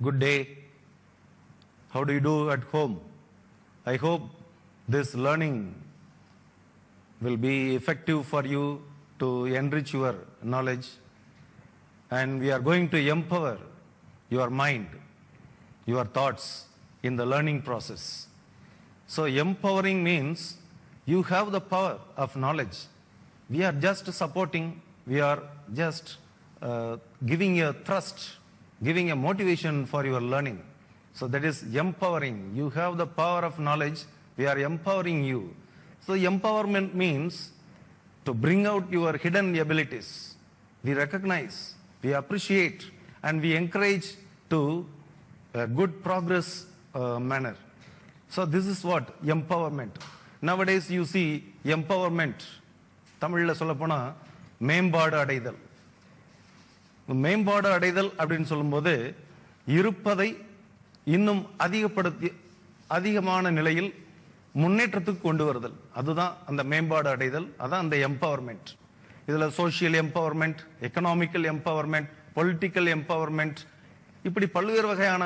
Good day. How do you do at home? I hope this learning will be effective for you to enrich your knowledge, and we are going to empower your mind, your thoughts in the learning process. So empowering means you have the power of knowledge. We are just supporting, we are just giving a thrust, giving a motivation for your learning. So that is empowering. You have the power of knowledge, we are empowering you. So empowerment means to bring out your hidden abilities. We recognize, we appreciate, and we encourage to a good progress manner. So this is what empowerment. Nowadays you see empowerment. தமிழ்ல சொல்லப்போனா மேம்பாடு அடைதல். மேம்பாடு அடைதல் அப்படின்னு சொல்லும்போது இருப்பதை இன்னும் அதிகமான நிலையில் முன்னேற்றத்துக்கு கொண்டு வருதல், அதுதான் அந்த மேம்பாடு அடைதல், அதான் அந்த எம்பவர்மெண்ட். இதுல social empowerment, economical empowerment, political empowerment, இப்படி பல்வேறு வகையான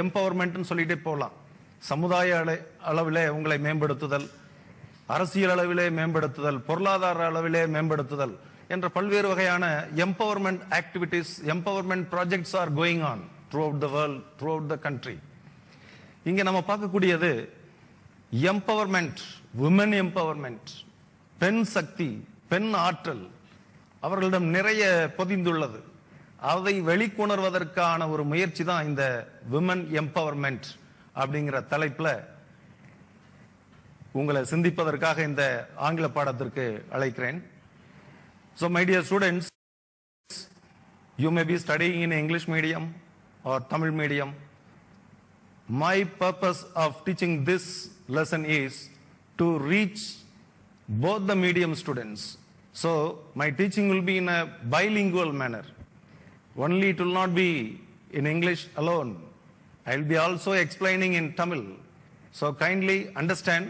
எம்பவர்மெண்ட்னு சொல்லிட்டே போகலாம். சமுதாய அளவிலே உங்களை மேம்படுத்துதல், அரசியல் அளவிலே மேம்படுத்துதல், பொருளாதார அளவிலே மேம்படுத்துதல் என்ற பல்வேறு வகையான empowerment activities, empowerment projects are going on throughout the world, throughout the country. இங்க நம்ம பார்க்கக்கூடியது எம்பவர்மெண்ட், விமன் எம்பவர்மெண்ட், பெண் சக்தி, பெண் ஆற்றல் அவர்களிடம் நிறைய பொதிந்துள்ளது. அதை வெளிக்கொணர்வதற்கான ஒரு முயற்சி தான் இந்த விமன் எம்பவர்மெண்ட் அப்படிங்கிற தலைப்புல உங்களை சிந்திப்பதற்காக இந்த ஆங்கில பாடத்திற்கு அழைக்கிறேன். So my dear students, you may be studying in English medium or Tamil medium. My purpose of teaching this lesson is to reach both the medium students. So my teaching will be in a bilingual manner. Only it will not be in English alone. I will be also explaining in Tamil. So kindly understand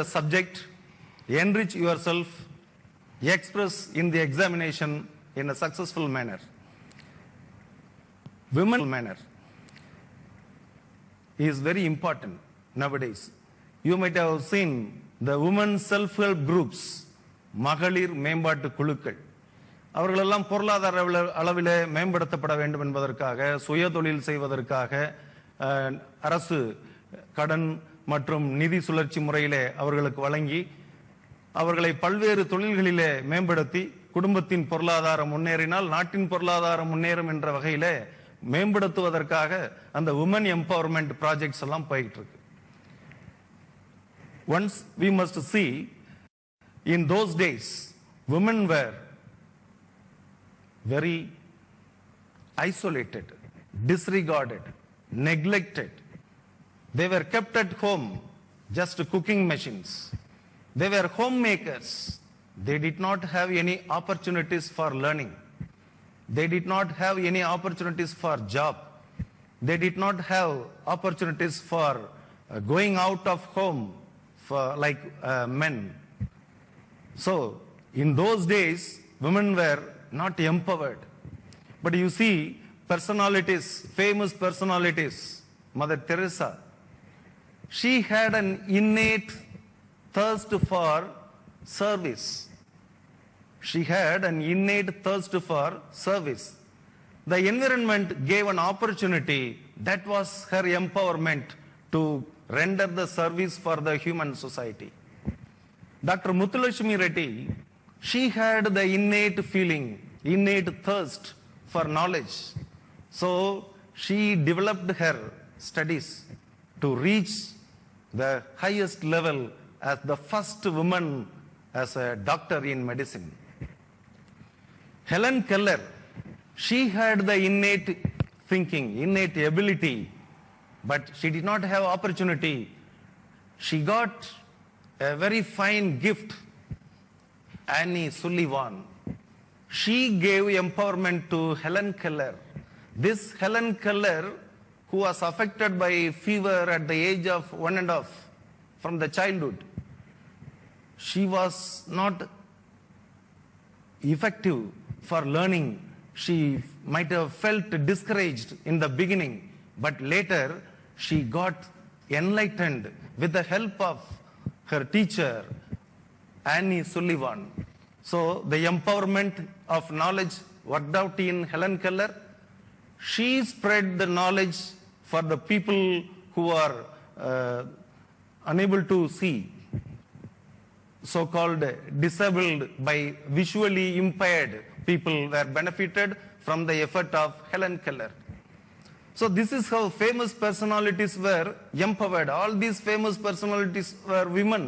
the subject, enrich yourself, express in the examination in a successful manner. Women manner is very important nowadays. You might have seen the women self-help groups, மகளிர் மேம்பாட்டு குழுக்கள். அவர்களெல்லாம் பொருளாதார அளவிலே மேம்படுத்தப்பட வேண்டும் என்பதற்காக, சுய தொழில் செய்வதற்காக அரசு கடன் மற்றும் நிதி சுழற்சி முறையிலே அவர்களுக்கு வழங்கி அவர்களை பல்வேறு தொழில்களிலே மேம்படுத்தி குடும்பத்தின் பொருளாதாரம் முன்னேறினால் நாட்டின் பொருளாதாரம் முன்னேறும் என்ற வகையிலே மேம்படுத்துவதற்காக அந்த உமன் எம்பவர்மெண்ட் ப்ராஜெக்ட்ஸ் எல்லாம் போயிட்டு இருக்கு. Once we must see, in those days women were very isolated, disregarded, neglected. They were kept at home, just cooking machines. They were homemakers. They did not have any opportunities for learning. They did not have any opportunities for job. They did not have opportunities for going out of home for like men. So in those days, women were not empowered. But you see personalities, famous personalities, Mother Teresa, she had an innate thirst for service. She had an innate thirst for service. The environment gave an opportunity, that was her empowerment to render the service for the human society. Dr. Muthulakshmi Reddy, she had the innate feeling, innate thirst for knowledge. So she developed her studies to reach the highest level as the first woman as a doctor in medicine. Helen Keller, she had the innate thinking, innate ability, but she did not have opportunity. She got a very fine gift. Annie Sullivan, she gave empowerment to Helen Keller. This Helen Keller, who was affected by fever at the age of 1.5 from the childhood, she was not effective for learning she might have felt discouraged in the beginning, but later she got enlightened with the help of her teacher, Annie Sullivan. So the empowerment of knowledge worked out in Helen Keller. She spread the knowledge for the people who are unable to see, so-called disabled by visually impaired people were benefited from the effort of Helen Keller. So this is how famous personalities were empowered. All these famous personalities were women.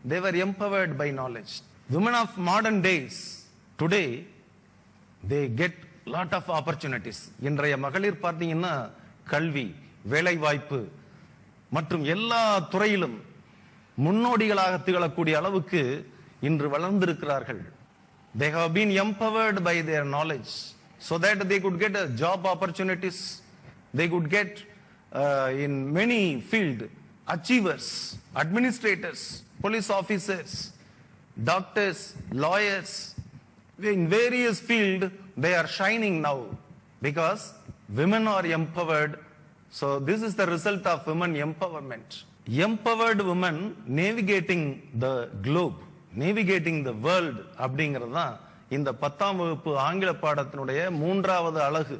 They were empowered by knowledge. Women of modern days, today, they get lot of opportunities. இன்றைய மகளிர் பார்த்தீங்கன்னா கல்வி, வேலை வாய்ப்பு மற்றும் எல்லா துறையிலும் முன்னோடிகளாக திகழக்கூடிய அளவுக்கு இன்று வளர்ந்திருக்கிறார்கள். They have been empowered by their knowledge so that they could get job opportunities. They could get in many fields achievers, administrators, police officers, doctors, lawyers. In various fields they are shining now because women are empowered. So this is the result of women empowerment. Empowered women navigating the globe, navigating the world அப்படிங்கிறது தான் இந்த 10ஆம் வகுப்பு ஆங்கில பாடத்தினுடைய 3வது அலகு.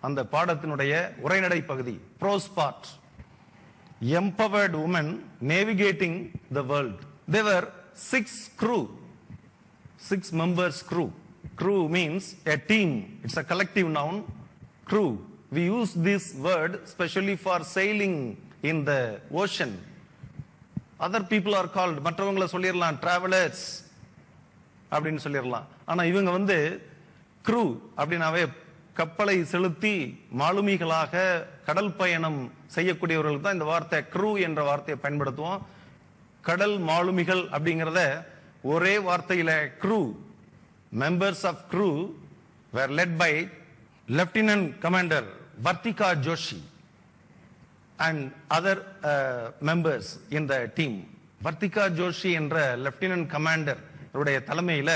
அந்த பாடத்தினுடைய உரைநடை பகுதி, prose part. Empowered women navigating the world. There were 6 members crew. Crew means a team. It's a collective noun. Crew. We use this word especially for sailing in the ocean. Other people are called, மற்றவங்கள சொல்லிரலாம் travelers அப்படினு சொல்லிரலாம். ஆனா இவங்க வந்து crew அப்படினாவே கப்பலை செலுத்தி மாலுமிகளாக கடல் பயணம் செய்யக்கூடியவர்களுக்கு தான் இந்த வார்த்தை crew என்ற வார்த்தையை பயன்படுத்துவோம். கடல் மாலுமிகள் அப்படிங்கறத ஒரே வார்த்தையில crew. Members of crew were led by Lieutenant Commander Vartika Joshi and other members in the team. Vartika Joshi என்ற Lieutenant Commander உடைய தலைமையில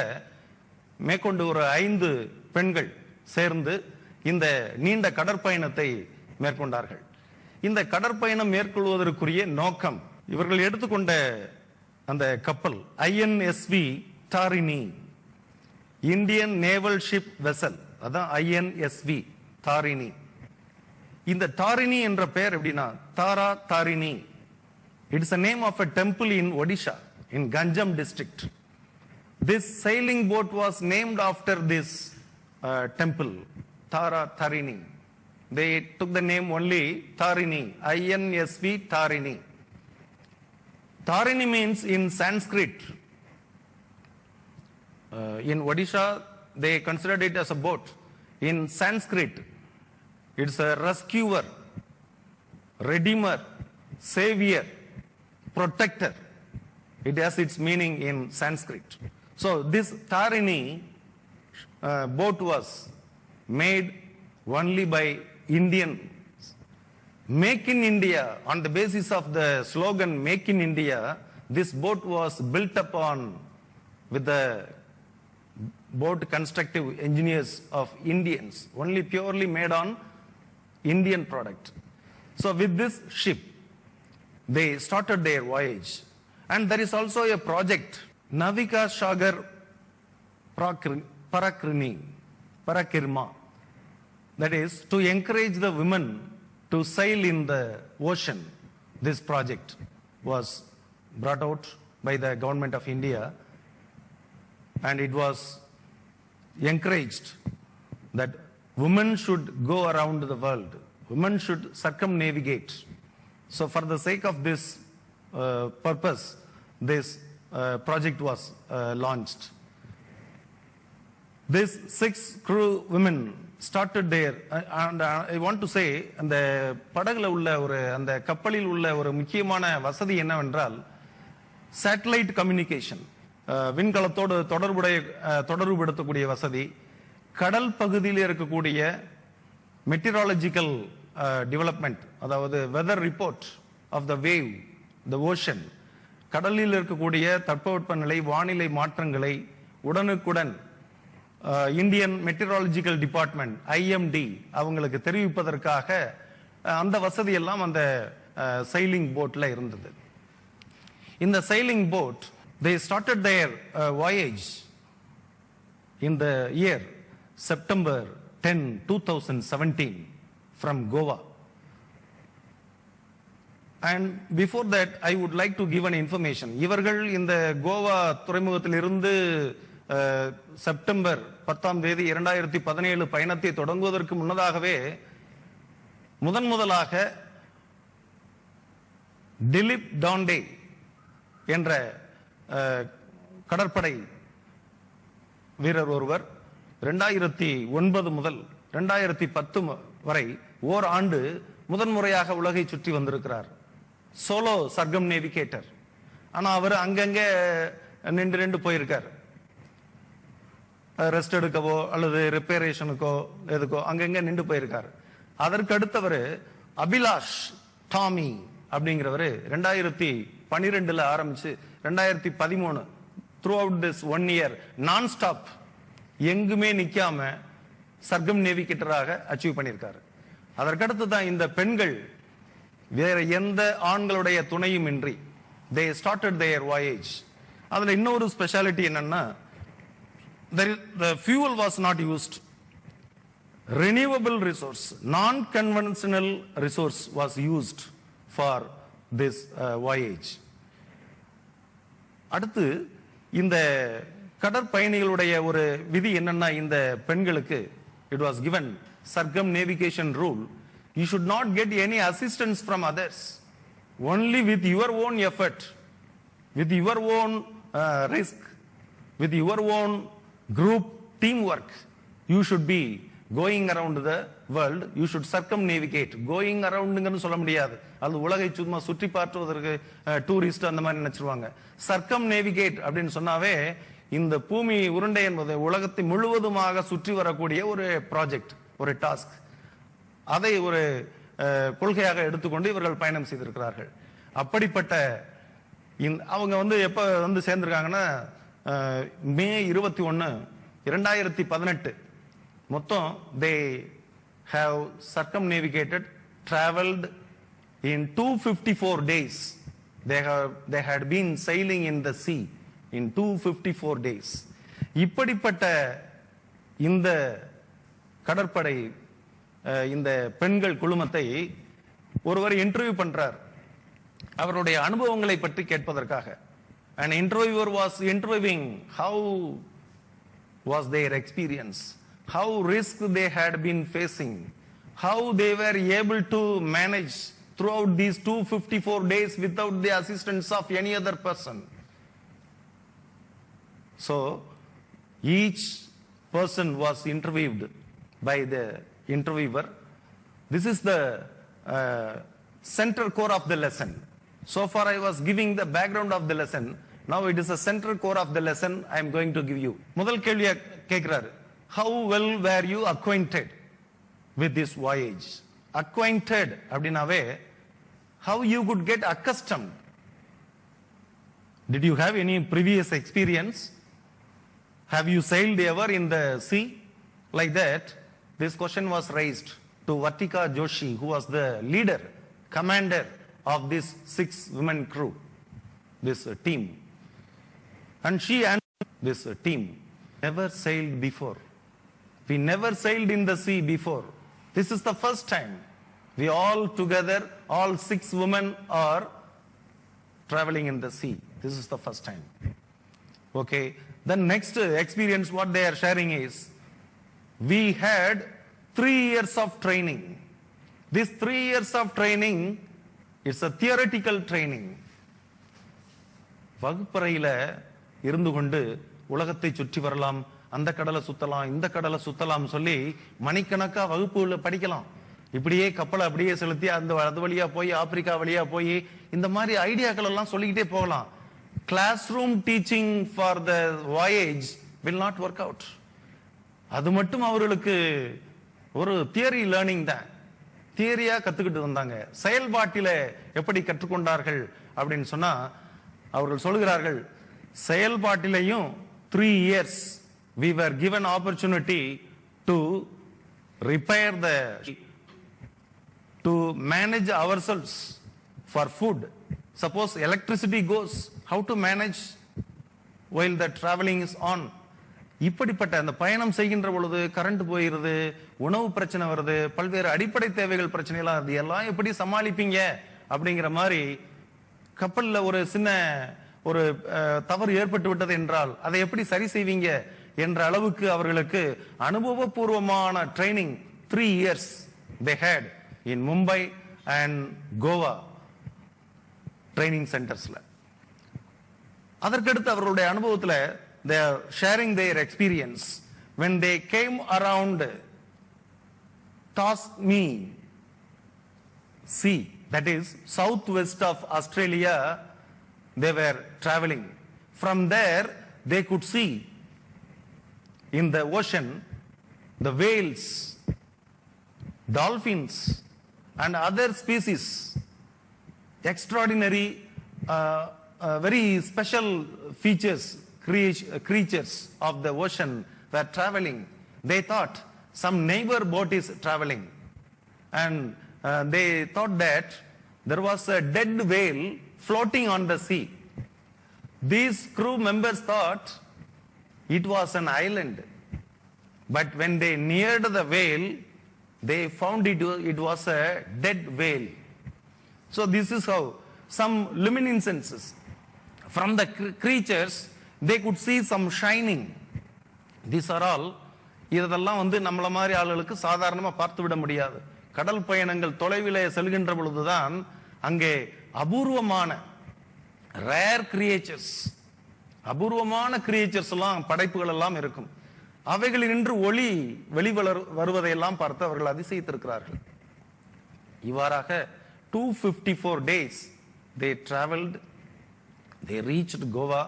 மேற்கொண்டு ஒரு 5 பெண்கள் சேர்ந்து இந்த நீண்ட கடற்பயணத்தை மேற்கொண்டார்கள். இந்த கடற்பயணம் மேற்கொள்வதற்குரிய நோக்கம், இவர்கள் எடுத்துக்கொண்ட அந்த கப்பல் INSV Tarini, Indian naval ship vessel, அதான் INSV தாரிணி. இந்த தாரிணி என்ற பெயர் எப்படின்னா Tara Tarini. It's a name of a temple in Odisha in Ganjam district. This sailing boat was named after this temple, Tara Tarini. They took the name only Tarini, INSV Tarini. Tarini means in Sanskrit. In Odisha, they considered it as a boat. In Sanskrit, it's a rescuer, redeemer, savior, protector. It has its meaning in Sanskrit. So this Tarini boat was made only by Indians. Make in India, on the basis of the slogan Make in India, this boat was built upon with the boat constructive engineers of Indians, only purely made on Indian product. So with this ship, they started their voyage. And there is also a project, Navika Sagar Parakirma, that is to encourage the women to sail in the ocean. This project was brought out by the government of India, and it was encouraged that women should go around the world. Women should circumnavigate. So for the sake of this purpose, this project was launched. These 6 crew women started there, and I want to say, அந்த படகுல உள்ள ஒரு அந்த கப்பலில் உள்ள ஒரு முக்கியமான வசதி என்னவென்றால் சேட்டலைட் கம்யூனிகேஷன், விண்கலத்தோடு தொடர்புபடுத்தக்கூடிய வசதி, கடல் பகுதியில் இருக்கக்கூடிய மெட்டீரியாலஜிக்கல் டெவலப்மெண்ட், அதாவது weather report of the wave, the ocean, கடலில் இருக்கக்கூடிய தட்பவெப்பநிலை வானிலை மாற்றங்களை உடனுக்குடன் இந்தியன் மெட்டீரியாலஜிக்கல் டிபார்ட்மெண்ட் IMD அவங்களுக்கு தெரிவிப்பதற்காக அந்த வசதி எல்லாம் அந்த சைலிங் போட்ல இருந்தது. இந்த sailing boat they started their voyage in the year September 10, 2017 from Goa. And before that I would like to give an information. இவர்கள் இந்த கோவா துறைமுகத்தில் இருந்து செப்டம்பர் 10ஆம் தேதி 2017 பயணத்தை தொடங்குவதற்கு முன்னதாகவே முதலாக டிலிப் டாண்டே என்ற கடற்படை வீரர் ஒருவர் 2009 முதல் 2010 வரை ஓராண்டு முதன்முறையாக உலகை சுற்றி வந்திருக்கிறார். சோலோ சர்க்கம் நேவிகேட்டர். ஆனா அவர் அங்கங்க நின்று போயிருக்கார். ரெஸ்ட் எடுக்கவோ அல்லது ரிப்பேரேஷனுக்கோ எதுக்கோ அங்கங்க நின்று போயிருக்காரு. அதற்கு அடுத்தவர் அபிலாஷ் டாமி அப்படிங்கிறவர் 2012 ஆரம்பிச்சு 2013 த்ரூ அவுட் திஸ் 1 இயர் நான் ஸ்டாப் எங்குமே நிக்காம சர்க்கம் நேவிகேட்டராக அச்சீவ் பண்ணியிருக்காரு. அதற்கடுத்து தான் இந்த பெண்கள் வேற எந்த ஆண்களுடைய துணையும் இன்றி they started their voyage. அதுல இன்னொரு ஸ்பெஷாலிட்டி என்னன்னா the fuel was not used. Renewable resource, non-conventional resource was used for this voyage. அடுத்து இந்த கடற்பயணிகளுடைய ஒரு விதி என்னன்னா இந்த பெண்களுக்கு it was given circumnavigation rule. You should not get any assistance from others. Only with your own effort, with your own risk, with your own group teamwork, you should be going around the world. You should circumnavigate. Going around ங்கன்னு சொல்ல முடியாது. அது உலகை சும்மா சுற்றி பார்த்துவதற்கு tourist அந்த மாதிரி நினைச்சிருவாங்க. circumnavigate அப்படின்னு சொன்னாவே இந்த பூமி உருண்டை என்பது உலகத்தை முழுவதுமாக சுற்றி வரக்கூடிய ஒரு ப்ராஜெக்ட், ஒரு டாஸ்க். அதை ஒரு கொள்கையாக எடுத்துக்கொண்டு இவர்கள் பயணம் செய்திருக்கிறார்கள். அப்படிப்பட்ட அவங்க எப்ப சேர்ந்திருக்காங்கன்னா மே 21, 2018 மொத்தம் they have circumnavigated, traveled in 254 days. They had been sailing in the sea in 254 days. இப்படிப்பட்ட இந்த கடற்படை இந்த பெண்கள் குழுமத்தை ஒருவர் இன்டர்வியூ பண்றார் அவருடைய அனுபவங்களை பற்றி கேட்பதற்காக. An interviewer was interviewing how was their experience, how risk they had been facing, how they were able to manage throughout these 254 days without the assistance of any other person. So each person was interviewed by the interviewer. This is the center core of the lesson. So far I was giving the background of the lesson. Now it is a central core of the lesson I am going to give you. முதல் கேள்வியை கேட்கிறாரு, how well were you acquainted with this voyage? Acquainted அப்படினாவே how you could get accustomed. Did you have any previous experience? Have you sailed ever in the sea? Like that, this question was raised to Vartika Joshi, who was the leader, commander of this 6-women crew, this team. And she answered, this team never sailed before. We never sailed in the sea before. This is the first time. We all together, all 6 women are traveling in the sea. This is the first time. Okay. The next experience what they are sharing is, we had 3 years of training. This 3 years of training, it's a theoretical training. வகுப்பறையில இருந்து கொண்டு உலகத்தை சுற்றி வரலாம், அந்த கடலை சுத்தலாம், இந்த கடலை சுத்தலாம் சொல்லி மணிக்கணக்கா வகுப்புல படிக்கலாம். இப்படியே கப்பலை அப்படியே செலுத்தி அது வழியா போய் ஆப்பிரிக்கா வழியா போய் இந்த மாதிரி ஐடியாக்கள் எல்லாம் சொல்லிக்கிட்டே போகலாம். Classroom teaching for the voyage will not work out. அது மட்டும் அவர்களுக்கு ஒரு தியரி லேர்னிங் தான், தியரியா கத்துக்கிட்டு வந்தாங்க. செயல்பாட்டில எப்படி கற்றுக்கொண்டார்கள் அப்படின்னு சொன்னா அவர்கள் சொல்கிறார்கள், செயல்பாட்டிலையும் 3 years we were given opportunity to repair to manage ourselves for food. Suppose electricity goes, how to manage while the traveling is on? இப்படிப்பட்ட அந்த பயணம் செய்கின்ற பொழுது கரண்ட் போயிருது, உணவு பிரச்சனை வருது, பல்வேறு அடிப்படை தேவைகள் பிரச்சனைலாம் அது எல்லாம் எப்படி சமாளிப்பீங்க அப்படிங்கிற மாதிரி கப்பல்ல ஒரு சின்ன ஒரு தவறு ஏற்பட்டு விட்டது என்றால் அதை எப்படி சரி செய்வீங்க என்ற அளவுக்கு அவர்களுக்கு அனுபவபூர்வமான training 3 years they had in Mumbai and Goa training centersல. அதற்கடுத்து அவர்களுடைய அனுபவத்துல they are sharing their experience when they came around Tasmania Sea, that is southwest of Australia. They were traveling. From there they could see in the ocean the whales, dolphins and other species, extraordinary very special features, creatures of the ocean were traveling. They thought some neighbor boat is traveling, and they thought that there was a dead whale floating on the sea. These crew members thought it was an island, but when they neared the whale, they found it was a dead whale. So this is how some luminescences from the creatures, they could see some shining. These are all இதெல்லாம் நம்மள மாதிரி ஆளுகளுக்கு சாதாரணமா பார்த்து விட முடியாது. கடல் பயணங்கள் தொலைவிலே செல்கின்ற பொழுதுதான் அங்கே அபூர்வமான ரேர் கிரியேச்சர்ஸ், அபூர்வமான கிரியேச்சர்ஸ் எல்லாம் படைப்புகள் எல்லாம் இருக்கும். அவைகளில் நின்று ஒளி வருவதையெல்லாம் பார்த்து அவர்கள் அதிசயித்திருக்கிறார்கள். இவ்வாறாக 254 days they traveled, they reached Goa.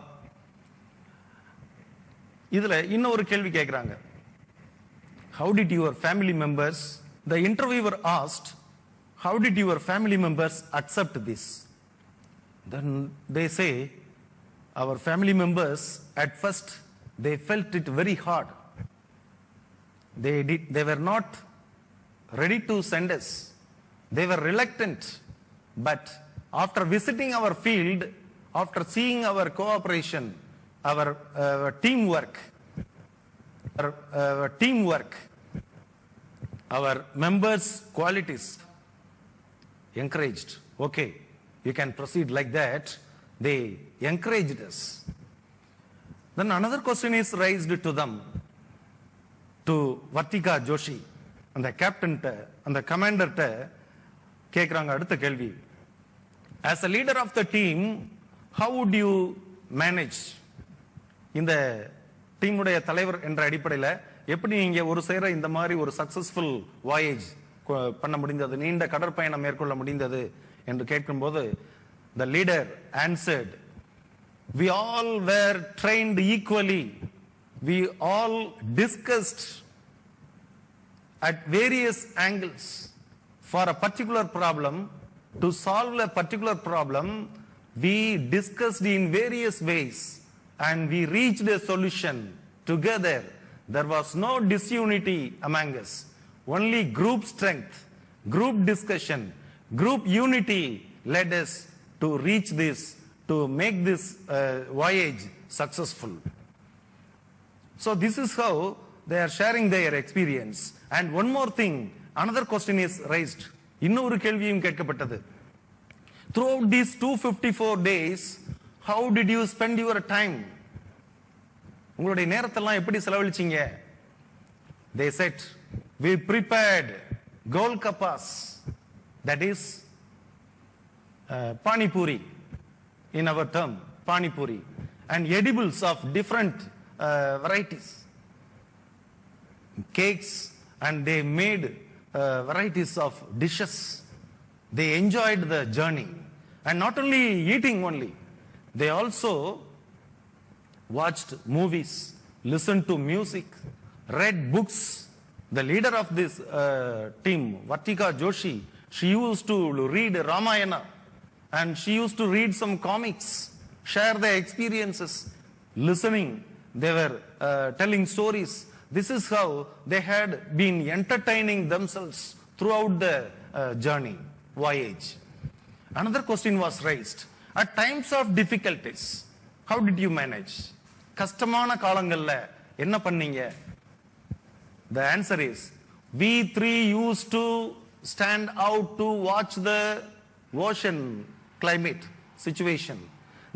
இதுல இன்னொரு கேள்வி கேட்கிறாங்க, how did your family members, the interviewer asked, how did your family members accept this? Then they say, our family members at first they felt it very hard. They were not ready to send us. They were reluctant. But after visiting our field, after seeing our cooperation, our teamwork, our members' qualities encouraged. Okay, you can proceed like that. They encouraged us. Then another question is raised to them, to Vartika Joshi, and the captain and the commander கேக்குறாங்க அடுத்த கேள்வி. As a leader of the team, how would you manage? இந்த டீமுடைய தலைவர் என்ற அடிப்படையில் எப்படி நீங்க ஒரு சேர இந்த மாதிரி ஒரு சக்சஸ்ஃபுல் வாயேஜ் பண்ண முடிந்தது, நீண்ட கடற்பயணம் மேற்கொள்ள முடிந்தது என்று கேட்கும்போது the leader answered, we all were trained equally. We all discussed at various angles for a particular problem. To solve a particular problem, we discussed in various ways and we reached a solution together. There was no disunity among us. Only group strength, group discussion, group unity led us to reach this, to make this voyage successful. So this is how they are sharing their experience. And one more thing, another question is raised. இன்னொரு கேள்வியும் கேட்கப்பட்டது. Throughout these 254 days, how did you spend your time? உங்களுடைய நேரத்தெல்லாம் எப்படி செலவழிச்சீங்க? They said, we prepared golkapas, that is pani puri in our term, pani puri, and edibles of different varieties, cakes, and they made varieties of dishes. They enjoyed the journey, and not only eating only, they also watched movies, listened to music, read books. The leader of this team, Vartika Joshi, she used to read Ramayana, and she used to read some comics, share the experiences, listening they were telling stories. This is how they had been entertaining themselves throughout the journey, voyage. Another question was raised. At times of difficulties, how did you manage? கஷ்டமான காலங்கள்ல என்ன பண்ணீங்க? The answer is, we three used to stand out to watch the ocean climate situation.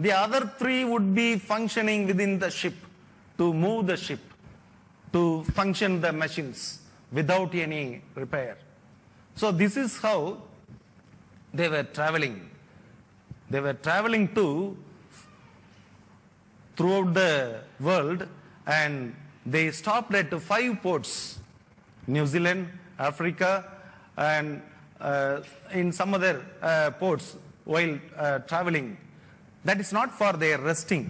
The other three would be functioning within the ship to move the ship, to function the machines without any repair. So this is how they were traveling. They were traveling throughout the world, and they stopped at 5 ports: New Zealand, Africa, and in some other ports while traveling. That is not for their resting.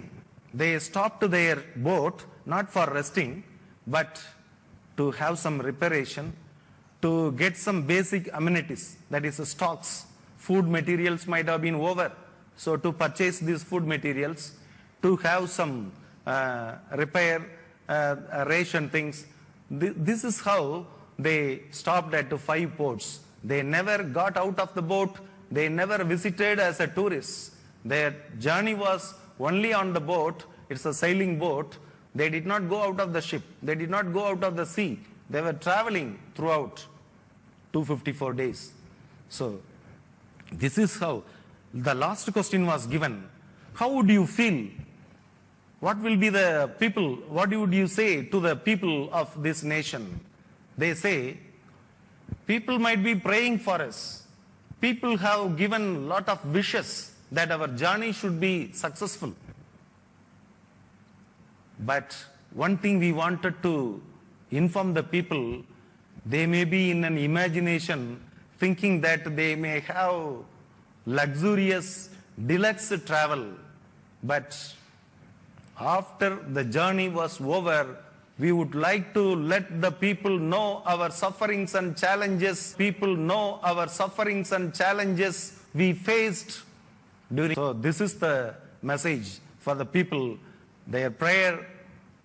They stopped their boat not for resting, but to have some reparation, to get some basic amenities, that is stocks. Food materials might have been over, so to purchase these food materials, to have some repair, ration things. This is how they stopped at 5 ports. They never got out of the boat. They never visited as a tourist. Their journey was only on the boat. It's a sailing boat. They did not go out of the ship. They did not go out of the sea. They were traveling throughout 254 days. So this is how the last question was given. How would you feel? What will be the people? What would you say to the people of this nation? They say, people might be praying for us. People have given a lot of wishes that our journey should be successful. But one thing we wanted to inform the people, they may be in an imagination thinking that they may have luxurious, deluxe travel. But after the journey was over, we would like to let the people know our sufferings and challenges. People know our sufferings and challenges we faced during. So this is the message for the people. Their prayer,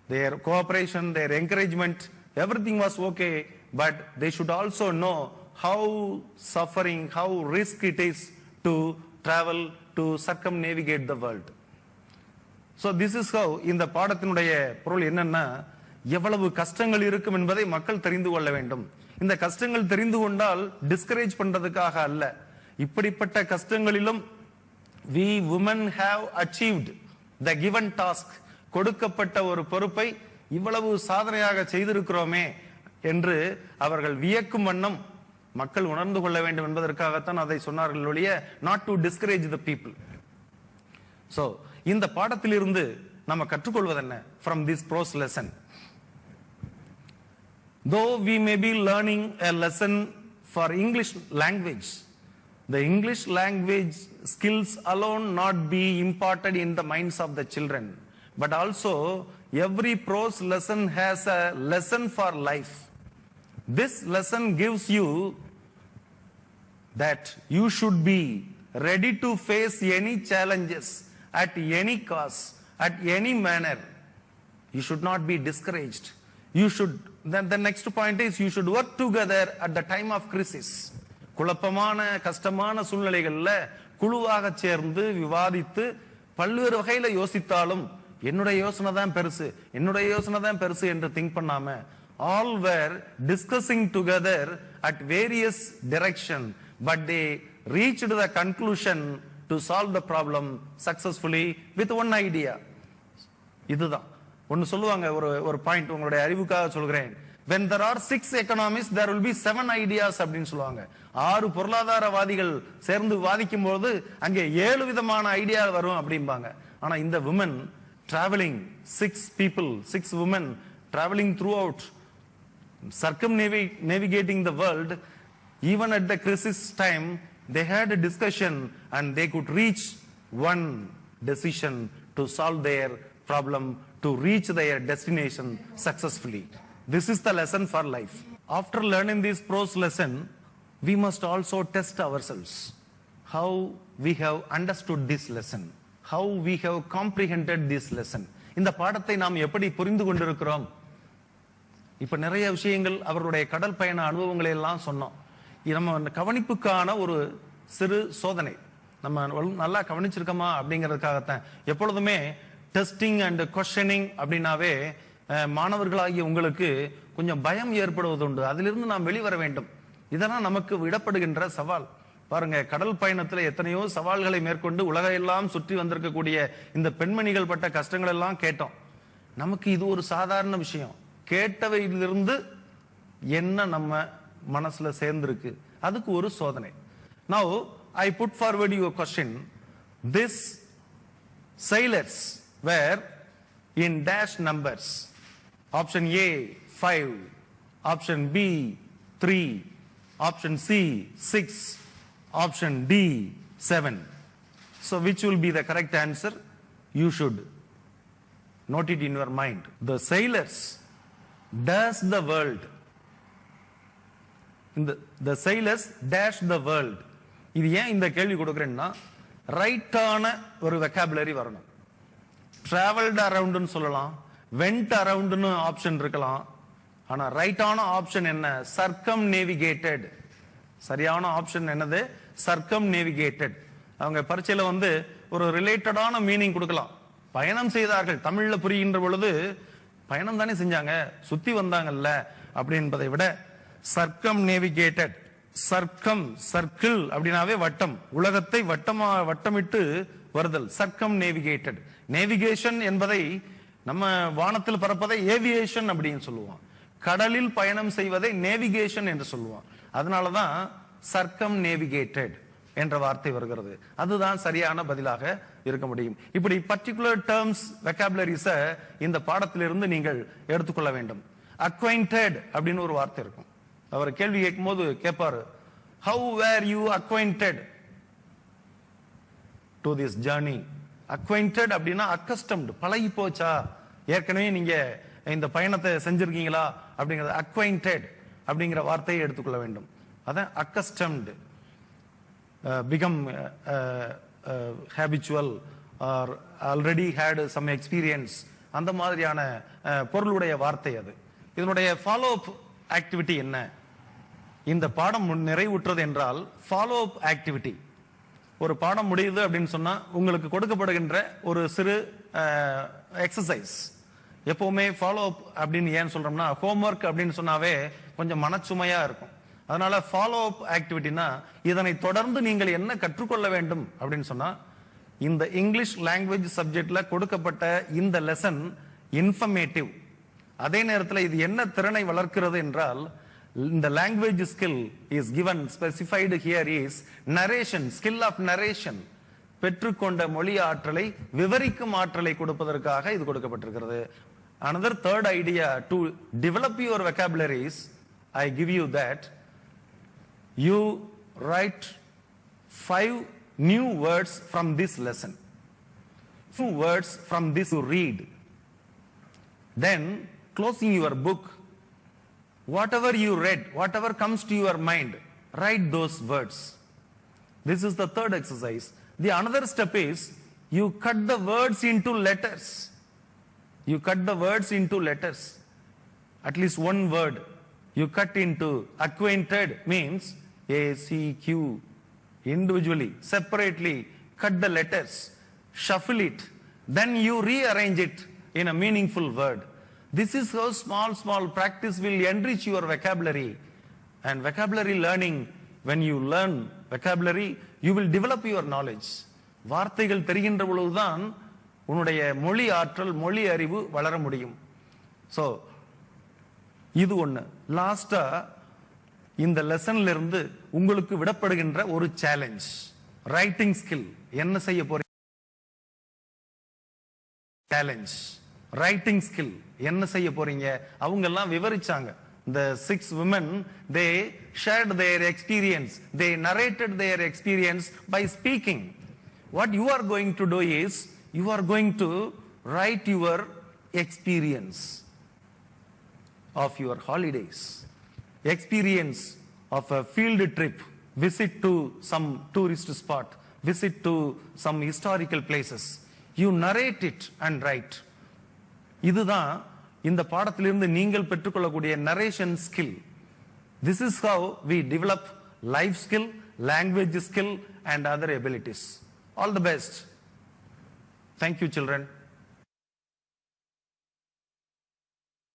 their cooperation, their encouragement, everything was okay, but they should also know how suffering, how risk it is to travel, to circumnavigate the world. So this is how, இந்த பாடத்தினுடைய பொருள் என்னன்னா, எவ்வளவு கஷ்டங்கள் இருக்கும் என்பதை மக்கள் தெரிந்து கொள்ள வேண்டும். இந்த கஷ்டங்கள் தெரிந்து கொண்டால் டிஸ்கரேஜ் பண்றதுக்காக அல்ல. இப்படிப்பட்ட கஷ்டங்களிலும் we women have achieved the given task. கொடுக்கப்பட்ட ஒரு பொறுப்பை இவ்வளவு சாதனையாக செய்திருக்கிறோமே என்று அவர்கள் வியக்கும் வண்ணம் மக்கள் உணர்ந்து கொள்ள வேண்டும் என்பதற்காகத்தான் அதை சொன்னார்கள் ஒழிய not to discourage the people. So இந்த பாடத்திலிருந்து நம்ம கற்றுக்கொள்வது என்ன? From this prose lesson, though we may be learning a lesson for English language, the English language skills alone not be imparted in the minds of the children, but also every prose lesson has a lesson for life. This lesson gives you that you should be ready to face any challenges at any cost, at any manner. You should not be discouraged. You should, then the next point is, you should work together at the time of crisis. குழப்பமான கஷ்டமான சூழ்நிலைகள்ல குழுவாக சேர்ந்து விவாதித்து பல்வேறு வகையில யோசித்தாலும் என்னுடைய யோசனை தான் பெருசு, என்னுடைய யோசனை தான் பெருசு என்று திங்க் பண்ணாம all were discussing together at various direction, but they reached the conclusion to solve the problem successfully with one idea. இதுதான் ஒன்னு சொல்லுவாங்க, ஒரு பாயிண்ட் உங்களுடைய அறிவுக்காக சொல்கிறேன். when there are 6 economists, there will be 7 ideas அப்படின்னு சொல்லுவாங்க. 6 பொருளாதாரவாதிகள் சேர்ந்து வாதிக்கும் போது அங்கே 7 விதமான ஐடியா வரும் அப்படிம்பாங்க. ஆனா இந்த women traveling, 6 people, 6 women traveling throughout, circumnavigating the world, even at the crisis time, they had a discussion and they could reach one decision to solve their problem, to reach their destination successfully. This is the lesson for life. After learning this prose lesson, we must also test ourselves. How we have understood this lesson, how we have comprehended this lesson. இந்த பாடத்தை நாம் எப்படி புரிந்து கொண்டிருக்கிறோம்? இப்ப நிறைய விஷயங்கள் அவருடைய கடல் பயண அனுபவங்களை எல்லாம் சொன்னோம். நம்ம கவனிப்புக்கான ஒரு சிறு சோதனை, நம்ம நல்லா கவனிச்சிருக்கோமா அப்படிங்கிறதுக்காகத்தான். எப்பொழுதுமே டெஸ்டிங் அண்ட் கொஸ்டினிங் அப்படின்னாவே மாணவர்களாகிய உங்களுக்கு கொஞ்சம் பயம் ஏற்படுவதுண்டு. அதிலிருந்து நாம் வெளிவர வேண்டும். இதெல்லாம் நமக்கு விடப்படுகின்ற சவால். பாருங்க, கடல் பயணத்துல எத்தனையோ சவால்களை மேற்கொண்டு உலகையெல்லாம் சுற்றி வந்திருக்கக்கூடிய இந்த பெண்மணிகள் பட்ட கஷ்டங்கள் எல்லாம் கேட்டோம். நமக்கு இது ஒரு சாதாரண விஷயம். கேட்டவையிலிருந்து என்ன நம்ம மனசுல சேர்ந்திருக்கு, அதுக்கு ஒரு சோதனை. Now I put forward you a question. This sailors were in dash numbers. Option A 5, option B 3, option C 6, option D 7. So which will be the correct answer? You should note it in your mind. The sailors dash the world. The sailors dash the world. இது ஏன் இந்த கேள்வி கொடுக்கிறேன்னா, ரைட்டான ஒரு vocabulary வரணும். Travelled அரவுண்ட்னு சொல்லலாம், went அரவுண்ட்னு option இருக்கலாம். ஆனா ரைட்டான option என்ன? சர்க்கம் நேவிகேட்டட். சரியான ஆப்ஷன் என்னது? சர்க்கம் நேவிகேட்டட். அவங்க பரீட்சையில ஒரு ரிலேட்டடான மீனிங் கொடுக்கலாம். பயணம் செய்தார்கள், தமிழ்ல புரிகின்ற பொழுது பயணம் தானே செஞ்சாங்க, சுத்தி வந்தாங்கல்ல அப்படி என்பதை விட சர்க்கம் நேவிகேட்டட். சர்க்கம், சர்க்கிள் அப்படின்னாவே வட்டம், உலகத்தை வட்டமிட்டு வருதல். சர்க்கம் நேவிகேட்டட். நேவிகேஷன் என்பதை நம்ம வானத்தில் பறப்பதை ஏவியேஷன் அப்படின்னு சொல்லுவோம். கடலில் பயணம் செய்வதை நேவிகேஷன் என்று சொல்லுவோம். அதனாலதான் சர்க்கம் நேவிகேட்டட் என்ற வார்த்தை வருகிறது. அதுதான் சரியான பதிலாக இருக்க முடியும். இப்படி பர்டிகுலர் டேர்ம்ஸ், வெக்காபுலரிஸ இந்த பாடத்திலிருந்து நீங்கள் எடுத்துக்கொள்ள வேண்டும். அக்வைண்டட் அப்படின்னு ஒரு வார்த்தை இருக்கும். அவர் கேள்வி கேட்கும் போது கேட்பாரு, how were you acquainted to this journey? acquainted அப்படின்னா accustomed, பழகி போச்சா, ஏற்கனவே நீங்க இந்த பயணத்தை செஞ்சிருக்கீங்களா அப்படிங்கறது. acquainted அப்படிங்கிற வார்த்தையை எடுத்துக்கொள்ள வேண்டும். அதான் accustomed, become habitual or already had some experience, அந்த மாதிரியான பொருளுடைய வார்த்தை அது. இதனுடைய ஃபாலோ அப் ஆக்டிவிட்டி என்ன? இந்த பாடம் நிறைவுற்றது என்றால் ஃபாலோ அப் ஆக்டிவிட்டி. ஒரு பாடம் முடியுது அப்படின்னு சொன்னா உங்களுக்கு கொடுக்கப்படுகின்ற ஒரு சிறு எக்ஸசைஸ். எப்பவுமே ஃபாலோ அப் அப்படின்னு ஏன் சொல்றோம்னா, ஹோம்ஒர்க் அப்படின்னு சொன்னாவே கொஞ்சம் மனச்சுமையா இருக்கும். அதனால ஃபாலோ அப் ஆக்டிவிட்டினா இதனை தொடர்ந்து நீங்கள் என்ன கற்றுக்கொள்ள வேண்டும் அப்படின்னு சொன்னா, இந்த இங்கிலீஷ் லாங்குவேஜ் சப்ஜெக்ட்ல கொடுக்கப்பட்ட இந்த லெசன் இன்ஃபர்மேட்டிவ். அதே நேரத்தில் இது என்ன திறனை வளர்க்கிறது என்றால், இந்த language skill is given specified here is narration, skill of narration. பெற்றுக்கொண்ட மொழி ஆற்றலை விவரிக்கும் ஆற்றலை கொடுப்பதற்காக இது கொடுக்கப்பட்டிருக்கிறது. another third idea to develop your vocabularies, I give you that you write 5 new words from this lesson. 2 words from this you read. Then closing your book, whatever you read, whatever comes to your mind, write those words. This is the third exercise. The another step is you cut the words into letters. You cut the words into letters. At least one word you cut into. Acquainted means ACQ. Individually, separately cut the letters, shuffle it, then you rearrange it in a meaningful word. This is how small practice will enrich your vocabulary. And vocabulary learning, when you learn vocabulary, you will develop your knowledge. வார்த்தைகள் தெரிகின்ற பொழுதுதான் உன்னுடைய மொழி ஆற்றல், மொழி அறிவு வளர முடியும். சோ இது ஒண்ணு. லாஸ்டா இந்த லெசன்ல இருந்து உங்களுக்கு விடப்படுகின்ற ஒரு சேலஞ்ச், ரைட்டிங் ஸ்கில். என்ன செய்ய போறீங்க? சேலஞ்ச், ரைட்டிங் ஸ்கில் என்ன செய்ய போறீங்க? அவங்க எல்லாம் விவரிச்சாங்க. The 6 women, they shared their experience. They narrated their experience by speaking. What you are going to do is, you are going to write your experience of your holidays, experience of a field trip, visit to some tourist spot, visit to some historical places. You narrate it and write. இதுதான் இந்த பாடத்திலிருந்து நீங்கள் பெற்றுக்கொள்ளக்கூடிய narration skill. This is how we develop life skill, language skill and other abilities. All the best. Thank you, children.